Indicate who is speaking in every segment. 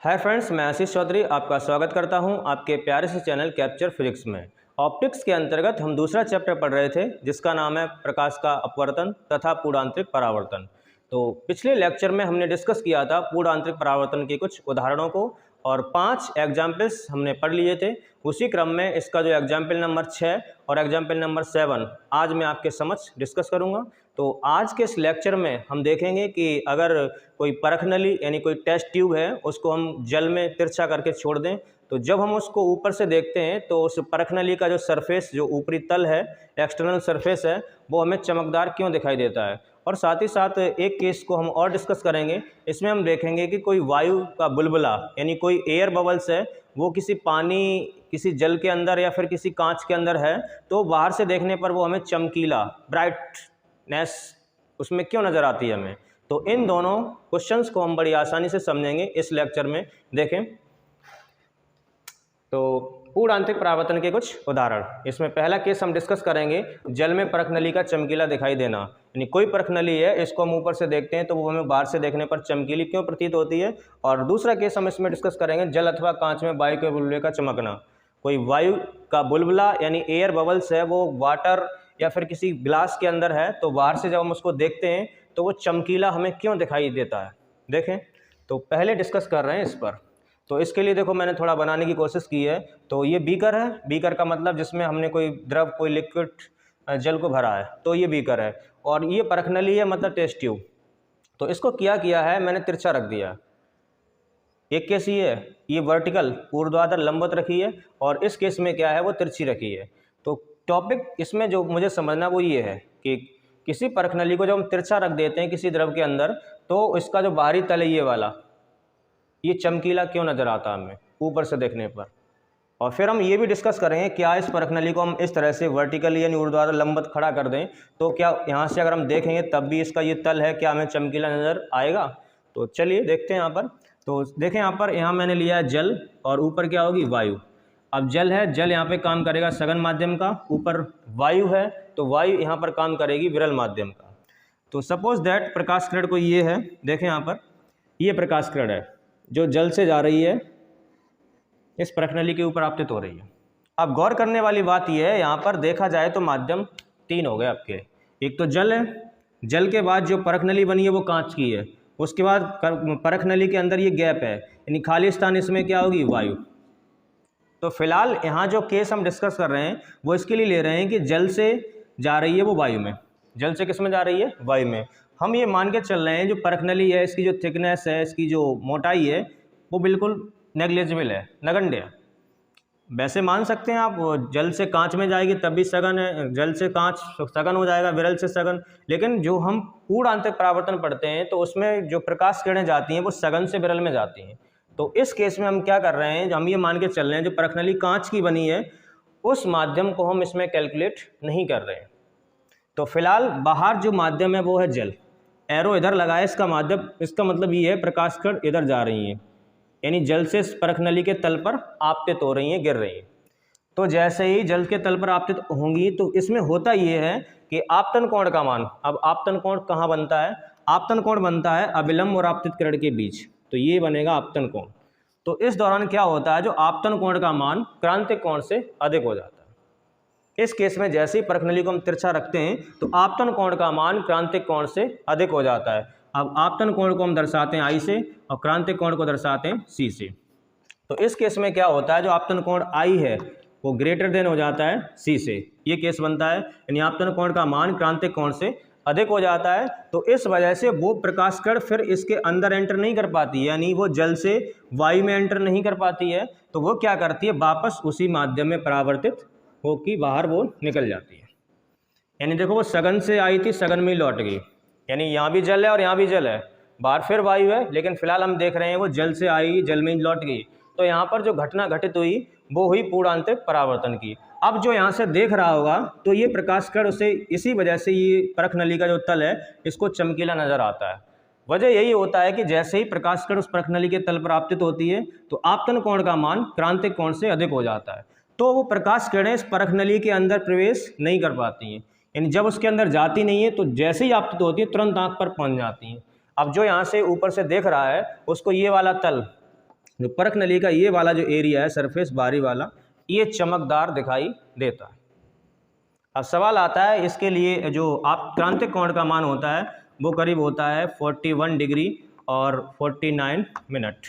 Speaker 1: Hi friends, मैं आशीष चौधरी आपका स्वागत करता हूं आपके प्यारे से चैनल कैप्चर फिजिक्स में। ऑप्टिक्स के अंतर्गत हम दूसरा चैप्टर पढ़ रहे थे जिसका नाम है प्रकाश का अपवर्तन तथा पूर्णांतरिक परावर्तन। तो पिछले लेक्चर में हमने डिस्कस किया था पूर्णांतरिक परावर्तन के कुछ उदाहरणों को और 5 एग्जाम्पल्स हमने पढ़ लिए थे। उसी क्रम में इसका जो एग्जाम्पल नंबर 6 और एग्जाम्पल नंबर 7 आज मैं आपके समक्ष डिस्कस करूँगा। तो आज के इस लेक्चर में हम देखेंगे कि अगर कोई परख नली यानी कोई टेस्ट ट्यूब है उसको हम जल में तिरछा करके छोड़ दें तो जब हम उसको ऊपर से देखते हैं तो उस परख नली का जो सरफेस, जो ऊपरी तल है, एक्सटर्नल सरफेस है, वो हमें चमकदार क्यों दिखाई देता है। और साथ ही साथ एक केस को हम और डिस्कस करेंगे। इसमें हम देखेंगे कि कोई वायु का बुलबुला यानी कोई एयर बबल्स है वो किसी पानी, किसी जल के अंदर या फिर किसी कांच के अंदर है तो बाहर से देखने पर वो हमें चमकीला, ब्राइटनेस उसमें क्यों नज़र आती है हमें। तो इन दोनों क्वेश्चंस को हम बड़ी आसानी से समझेंगे इस लेक्चर में। देखें तो पूर्णांतरिक परावर्तन के कुछ उदाहरण। इसमें पहला केस हम डिस्कस करेंगे जल में परख नली का चमकीला दिखाई देना। यानी कोई परख नली है, इसको हम ऊपर से देखते हैं तो वो हमें बाहर से देखने पर चमकीली क्यों प्रतीत होती है। और दूसरा केस हम इसमें डिस्कस करेंगे जल अथवा कांच में वायु के बुलबुले का चमकना। कोई वायु का बुलबुला यानी एयर बबल्स है वो वाटर या फिर किसी ग्लास के अंदर है तो बाहर से जब हम उसको देखते हैं तो वो चमकीला हमें क्यों दिखाई देता है। देखें तो पहले डिस्कस कर रहे हैं इस पर। तो इसके लिए देखो मैंने थोड़ा बनाने की कोशिश की है। तो ये बीकर है, बीकर का मतलब जिसमें हमने कोई द्रव, कोई लिक्विड जल को भरा है, तो ये बीकर है। और ये परख नली है मतलब टेस्ट ट्यूब। तो इसको किया है मैंने तिरछा रख दिया। एक केस ये वर्टिकल ऊर्ध्वाधर लंबवत रखी है और इस केस में क्या है वो तिरछी रखी है। तो टॉपिक इसमें जो मुझे समझना वो ये है कि किसी परख नली को जब हम तिरछा रख देते हैं किसी द्रव के अंदर तो इसका जो बाहरी तल है ये वाला, ये चमकीला क्यों नज़र आता है हमें ऊपर से देखने पर। और फिर हम ये भी डिस्कस करेंगे क्या इस परख नली को हम इस तरह से वर्टिकली यानी ऊर्ध्वाधर लंबवत खड़ा कर दें तो क्या यहाँ से अगर हम देखेंगे तब भी इसका ये तल है क्या हमें चमकीला नज़र आएगा। तो चलिए देखते हैं यहाँ पर। तो देखें यहाँ मैंने लिया है जल और ऊपर क्या होगी वायु। अब जल है, जल यहाँ पे काम करेगा सघन माध्यम का, ऊपर वायु है तो वायु यहाँ पर काम करेगी विरल माध्यम का। तो सपोज दैट प्रकाश किरण को ये है, देखें यहाँ पर ये प्रकाश किरण है जो जल से जा रही है, इस परख नली के ऊपर आपतित हो रही है। अब गौर करने वाली बात यह है यहाँ पर देखा जाए तो माध्यम 3 हो गए आपके। एक तो जल है, जल के बाद जो परख नली बनी है वो कांच की है, उसके बाद परख नली के अंदर ये गैप है यानी खाली स्थान, इसमें क्या होगी वायु। तो फिलहाल यहाँ जो केस हम डिस्कस कर रहे हैं वो इसके लिए ले रहे हैं कि जल से जा रही है वो वायु में। जल से किस में जा रही है? वायु में। हम ये मान के चल रहे हैं जो परख नली है इसकी जो थिकनेस है, इसकी जो मोटाई है वो बिल्कुल नेग्लिजिबल है, नगण्य है। वैसे मान सकते हैं आप जल से कांच में जाएगी तब भी सघन है, जल से कांच सघन हो जाएगा, विरल से सघन। लेकिन जो हम पूर्णांतरिक परावर्तन पढ़ते हैं तो उसमें जो प्रकाश किरणें जाती हैं वो सघन से विरल में जाती हैं। तो इस केस में हम क्या कर रहे हैं, हम ये मान के चल रहे हैं जो परख नली कांच की बनी है उस माध्यम को हम इसमें कैलकुलेट नहीं कर रहे हैं। तो फिलहाल बाहर जो माध्यम है वो है जल। एरो इधर लगाए, इसका माध्यम, इसका मतलब ये है प्रकाश किरण इधर जा रही है यानी जल से परख नली के तल पर आपतित हो रही हैं, गिर रही हैं। तो जैसे ही जल के तल पर आपतित होंगी तो इसमें होता ये है कि आपतन कोण का मान, अब आपतन कोण कहाँ बनता है? आपतन कोण बनता है अभिलंब और आपतित किरण के बीच, तो ये बनेगा आपतन कोण। तो इस दौरान क्या होता है, जो आपतन कोण का मान क्रांतिक कोण से अधिक हो जाता है। इस केस में जैसे ही परख नली को हम तिरछा रखते हैं तो आपतन कोण का मान क्रांतिक कोण से अधिक हो जाता है। अब आपतन कोण को हम दर्शाते हैं I से और क्रांतिक कोण को दर्शाते हैं C से। तो इस केस में क्या होता है, जो आपतन कोण I है वो ग्रेटर देन हो जाता है C से, ये केस बनता है। यानी आपतन कोण का मान क्रांतिक कोण से अधिक हो जाता है। तो इस वजह से वो प्रकाश किरण फिर इसके अंदर एंटर नहीं कर पाती, यानी वो जल से वायु में एंटर नहीं कर पाती है। तो वो क्या करती है, वापस उसी माध्यम में परावर्तित होकर बाहर वो निकल जाती है। यानी देखो वो सघन से आई थी, सघन में ही लौट गई, यानी यहाँ भी जल है और यहाँ भी जल है, बाहर फिर वायु है, लेकिन फिलहाल हम देख रहे हैं वो जल से आई, जल में ही लौट गई। तो यहाँ पर जो घटना घटित हुई वो हुई पूर्णांतरिक परावर्तन की। अब जो यहाँ से देख रहा होगा तो ये प्रकाश किरण उसे इसी वजह से ये परख नली का जो तल है इसको चमकीला नजर आता है। वजह यही होता है कि जैसे ही प्रकाश किरण उस परख नली के तल पर आपतित होती है तो आपतन कोण का मान क्रांतिक कोण से अधिक हो जाता है। तो वो प्रकाश किरणें इस परख नली के अंदर प्रवेश नहीं कर पाती हैं, यानी जब उसके अंदर जाती नहीं है तो जैसे ही आपतित होती है तुरंत आंख पर पहुंच जाती हैं। अब जो यहाँ से ऊपर से देख रहा है उसको ये वाला तल जो परख नली का ये वाला जो एरिया है सरफेस बाहरी वाला, ये चमकदार दिखाई देता है। अब सवाल आता है इसके लिए जो आप क्रांतिक कोण का मान होता है वो करीब होता है 41 डिग्री और 49 मिनट,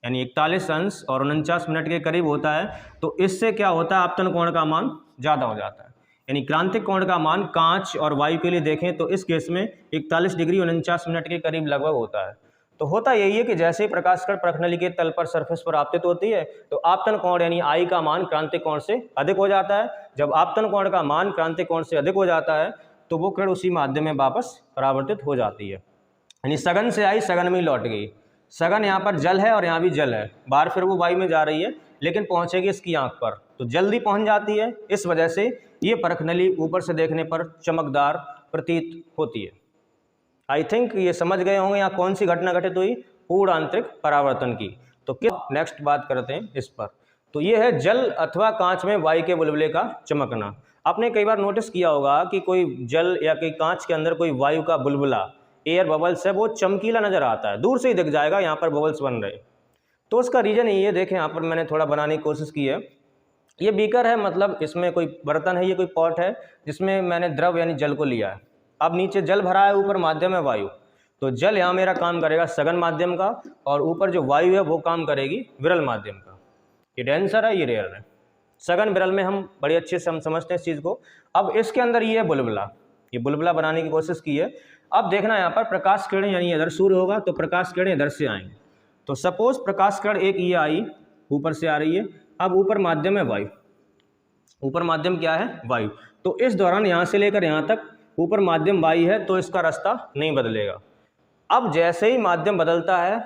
Speaker 1: यानी 41 अंश और 49 मिनट के करीब होता है। तो इससे क्या होता है, आपतन कोण का मान ज़्यादा हो जाता है। यानी क्रांतिक कोण का मान कांच और वायु के लिए देखें तो इस केस में 41 डिग्री 49 मिनट के करीब लगभग होता है। तो होता यही है कि जैसे ही प्रकाश कण परख नली के तल पर सरफेस पर आपतित होती है तो आपतन कोण यानी आई का मान क्रांतिक कोण से अधिक हो जाता है। जब आपतन कोण का मान क्रांतिक कोण से अधिक हो जाता है तो वो किरण उसी माध्यम में वापस परावर्तित हो जाती है, यानी सघन से आई सघन में लौट गई। सघन यहाँ पर जल है और यहाँ भी जल है, बाहर फिर वो वायु में जा रही है लेकिन पहुँचेगी इसकी आँख पर तो जल्दी पहुँच जाती है। इस वजह से ये परख नली ऊपर से देखने पर चमकदार प्रतीत होती है। आई थिंक ये समझ गए होंगे यहाँ कौन सी घटना घटित हुई, पूर्ण आंतरिक परावर्तन की। तो किस नेक्स्ट बात करते हैं इस पर। तो ये है जल अथवा कांच में वायु के बुलबुले का चमकना। आपने कई बार नोटिस किया होगा कि कोई जल या कोई कांच के अंदर कोई वायु का बुलबुला, एयर बबल्स है, वो चमकीला नजर आता है, दूर से ही दिख जाएगा यहाँ पर बबल्स बन रहे। तो उसका रीजन ये देखें, यहाँ पर मैंने थोड़ा बनाने की कोशिश की है। ये बीकर है, मतलब इसमें कोई बर्तन है, ये कोई पॉट है जिसमें मैंने द्रव यानी जल को लिया है। अब नीचे जल भरा है, ऊपर माध्यम है वायु। तो जल यहाँ मेरा काम करेगा सघन माध्यम का और ऊपर जो वायु है वो काम करेगी विरल माध्यम का। ये डेंसर है, ये रेयर है। सघन विरल में हम बड़े अच्छे से हम समझते हैं इस चीज़ को। अब इसके अंदर ये है बुलबुला, ये बुलबुला बनाने की कोशिश की है। अब देखना यहाँ पर प्रकाश किरण यानी इधर सूर्य होगा तो प्रकाश किरण इधर से आएंगे। तो सपोज प्रकाश किरण एक ये आई, ऊपर से आ रही है। अब ऊपर माध्यम है वायु, ऊपर माध्यम क्या है, वायु। तो इस दौरान यहाँ से लेकर यहाँ तक ऊपर माध्यम वायु है तो इसका रास्ता नहीं बदलेगा। अब जैसे ही माध्यम बदलता है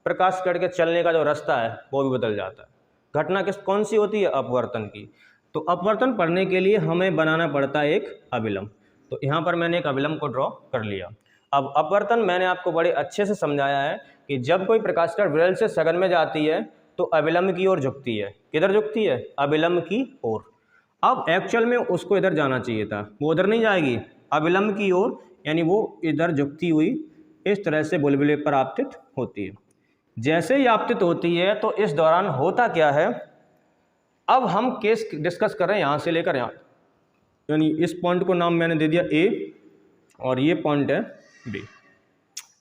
Speaker 1: प्रकाश किरण के चलने का जो रास्ता है वो भी बदल जाता है। घटना कौन सी होती है, अपवर्तन की। तो अपवर्तन पढ़ने के लिए हमें बनाना पड़ता है एक अभिलंब। तो यहाँ पर मैंने एक अभिलंब को ड्रॉ कर लिया। अब अपवर्तन मैंने आपको बड़े अच्छे से समझाया है कि जब कोई प्रकाश किरण विरल से सघन में जाती है तो अभिलंब की ओर झुकती है। किधर झुकती है, अभिलंब की ओर। अब एक्चुअल में उसको इधर जाना चाहिए था, वो उधर नहीं जाएगी, अभिलंब की ओर, यानी वो इधर झुकती हुई इस तरह से बुलबुले पर आपतित होती है। जैसे ही आपतित होती है तो इस दौरान होता क्या है, अब हम केस डिस्कस कर रहे हैं यहाँ से लेकर यहाँ, यानी इस पॉइंट को नाम मैंने दे दिया ए और ये पॉइंट है बी।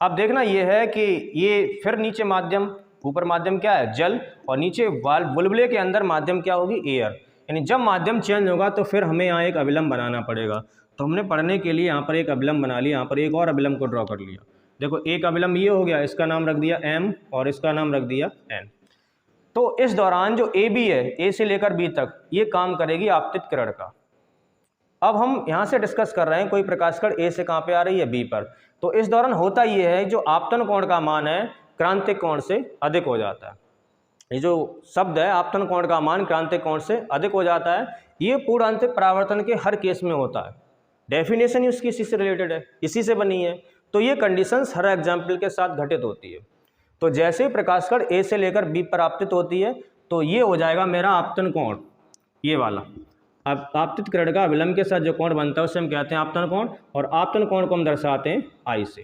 Speaker 1: अब देखना ये है कि ये फिर नीचे माध्यम, ऊपर माध्यम क्या है, जल, और नीचे बुलबुले के अंदर माध्यम क्या होगी, एयर। यानी जब माध्यम चेंज होगा तो फिर हमें यहाँ एक अभिलंब बनाना पड़ेगा। तो हमने पढ़ने के लिए यहाँ पर एक अभिलंब बना लिया, यहाँ पर एक और अभिलंब को ड्रॉ कर लिया। देखो एक अभिलंब ये हो गया, इसका नाम रख दिया m और इसका नाम रख दिया n। तो इस दौरान जो ए बी है, ए से लेकर बी तक, ये काम करेगी आपतित किरण का। अब हम यहाँ से डिस्कस कर रहे हैं कोई प्रकाश किरण ए से कहाँ पे आ रही है, बी पर। तो इस दौरान होता ये है जो आपतन कोण का मान है क्रांतिक कोण से अधिक हो जाता है। ये जो शब्द है आपतन कोण का मान क्रांतिक कोण से अधिक हो जाता है, ये पूर्ण आंतरिक परावर्तन के हर केस में होता है। डेफिनेशन ही उसकी इसी से रिलेटेड है, इसी से बनी है। तो ये कंडीशंस हर एग्जाम्पल के साथ घटित होती है। तो जैसे ही प्रकाश किरण ए से लेकर बी पर आपतित होती है तो ये हो जाएगा मेरा आपतन कोण, ये वाला। अब आपतित किरण का अभिलंब के साथ जो कोण बनता है उसे हम कहते हैं आपतन कोण, और आपतन कोण को हम दर्शाते हैं आई से।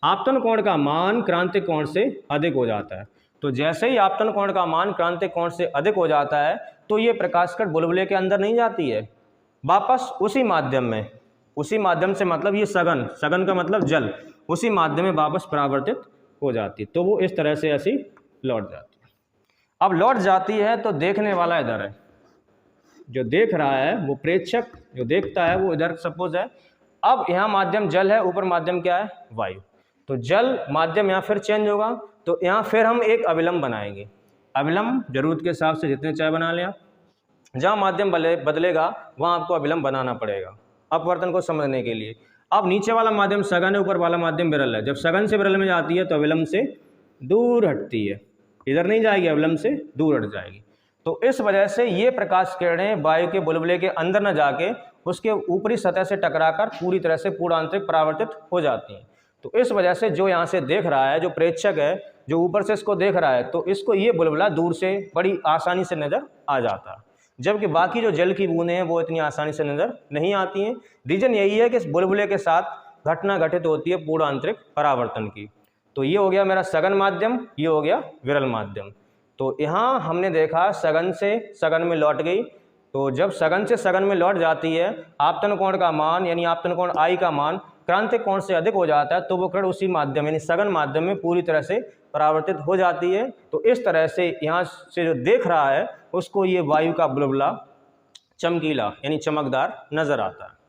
Speaker 1: आपतन कोण का मान क्रांतिक कोण से अधिक हो जाता है। तो जैसे ही आपतन कोण का मान क्रांतिक कोण से अधिक हो जाता है तो ये प्रकाश किरण बुलबुले के अंदर नहीं जाती है, वापस उसी माध्यम में, उसी माध्यम से मतलब ये सघन, सघन का मतलब जल, उसी माध्यम में वापस परावर्तित हो जाती। तो वो इस तरह से ऐसी लौट जाती है। अब लौट जाती है तो देखने वाला इधर है, जो देख रहा है वो प्रेक्षक जो देखता है वो इधर सपोज है। अब यहाँ माध्यम जल है, ऊपर माध्यम क्या है, वायु। तो जल माध्यम यहाँ फिर चेंज होगा तो यहाँ फिर हम एक अभिलंब बनाएंगे। अभिलंब जरूरत के हिसाब से जितने चाहे बना लें। जहाँ माध्यम बदलेगा वहाँ आपको अभिलंब बनाना पड़ेगा अपवर्तन को समझने के लिए। अब नीचे वाला माध्यम सघन है, ऊपर वाला माध्यम विरल है। जब सघन से विरल में जाती है तो अभिलंब से दूर हटती है, इधर नहीं जाएगी, अभिलंब से दूर हट जाएगी। तो इस वजह से ये प्रकाश किरणें वायु के बुलबुले के अंदर न जाके उसके ऊपरी सतह से टकराकर पूरी तरह से पूर्ण आंतरिक परावर्तित हो जाती हैं। तो इस वजह से जो यहाँ से देख रहा है, जो प्रेक्षक है, जो ऊपर से इसको देख रहा है, तो इसको ये बुलबुला दूर से बड़ी आसानी से नज़र आ जाता है, जबकि बाकी जो जल की बूंदें हैं वो इतनी आसानी से नज़र नहीं आती हैं। रीजन यही है कि इस बुलबुले के साथ घटना घटित होती है पूर्ण आंतरिक परावर्तन की। तो ये हो गया मेरा सघन माध्यम, ये हो गया विरल माध्यम। तो यहाँ हमने देखा सघन से सघन में लौट गई, तो जब सघन से सघन में लौट जाती है आपतन कोण का मान यानी आपतन कोण I का मान क्रांतिक कोण से अधिक हो जाता है, तो वो किरण उसी माध्यम यानी सघन माध्यम में पूरी तरह से परावर्तित हो जाती है। तो इस तरह से यहाँ से जो देख रहा है उसको ये वायु का बुलबुला चमकीला यानी चमकदार नजर आता है।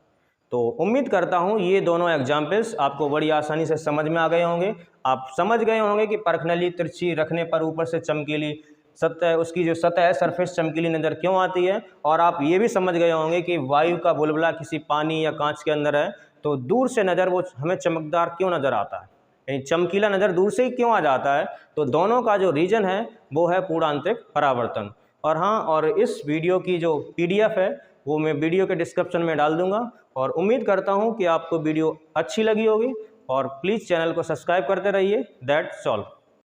Speaker 1: तो उम्मीद करता हूँ ये दोनों एग्जाम्पल्स आपको बड़ी आसानी से समझ में आ गए होंगे। आप समझ गए होंगे कि परखनली तिरछी रखने पर ऊपर से चमकीली सतह, उसकी जो सतह है सरफेस चमकीली नज़र क्यों आती है, और आप ये भी समझ गए होंगे कि वायु का बुलबुला किसी पानी या कांच के अंदर है तो दूर से नज़र वो हमें चमकदार क्यों नज़र आता है, यानी चमकीला नज़र दूर से ही क्यों आ जाता है। तो दोनों का जो रीजन है वो है पूर्णांतरिक परावर्तन। और हाँ, और इस वीडियो की जो PDF है वो मैं वीडियो के डिस्क्रिप्शन में डाल दूंगा, और उम्मीद करता हूँ कि आपको वीडियो अच्छी लगी होगी, और प्लीज़ चैनल को सब्सक्राइब करते रहिए। That's all.